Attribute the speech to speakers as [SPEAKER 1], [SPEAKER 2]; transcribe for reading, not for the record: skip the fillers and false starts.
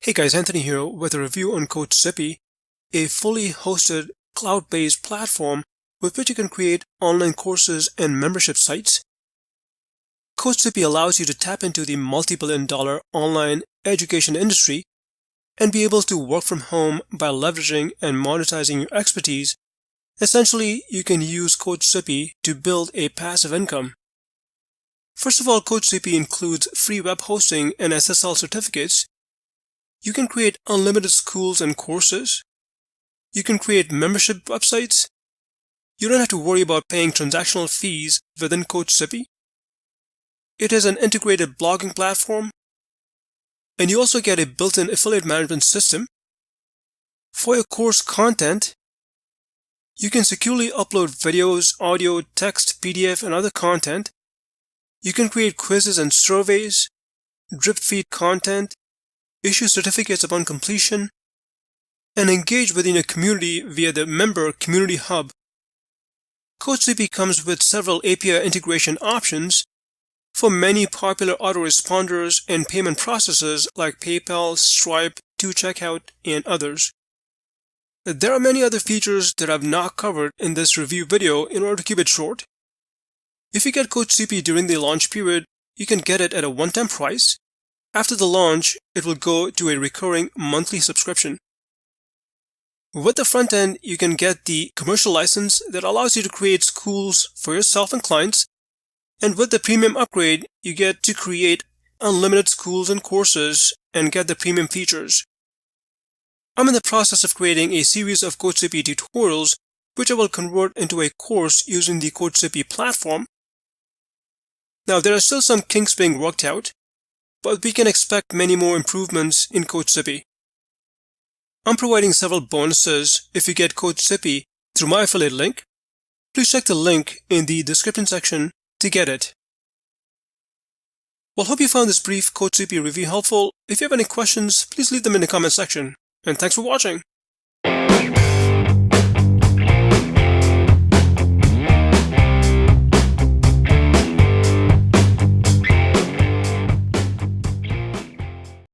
[SPEAKER 1] Hey guys, Anthony here with a review on CoachZippy, a fully hosted cloud-based platform with which you can create online courses and membership sites. CoachZippy allows you to tap into the multi-billion-dollar online education industry and be able to work from home by leveraging and monetizing your expertise. Essentially, you can use CoachZippy to build a passive income. First of all, CoachZippy includes free web hosting and SSL certificates. You can create unlimited schools and courses. You can create membership websites. You don't have to worry about paying transactional fees within CoachZippy. It has an integrated blogging platform. And you also get a built-in affiliate management system. For your course content, you can securely upload videos, audio, text, PDF, and other content. You can create quizzes and surveys, drip feed content, issue certificates upon completion, and engage within a community via the member community hub. CoachZippy comes with several API integration options for many popular autoresponders and payment processors like PayPal, Stripe, 2Checkout, and others. There are many other features that I've not covered in this review video in order to keep it short. If you get CoachZippy during the launch period, you can get it at a one-time price. After the launch, it will go to a recurring monthly subscription. With the front end, you can get the commercial license that allows you to create schools for yourself and clients. And with the premium upgrade, you get to create unlimited schools and courses and get the premium features. I'm in the process of creating a series of CoachZippy tutorials, which I will convert into a course using the CoachZippy platform. Now, there are still some kinks being worked out, but we can expect many more improvements in CoachZippy. I'm providing several bonuses if you get CoachZippy through my affiliate link. Please check the link in the description section to get it. Well, hope you found this brief CoachZippy review helpful. If you have any questions, please leave them in the comment section. And thanks for watching.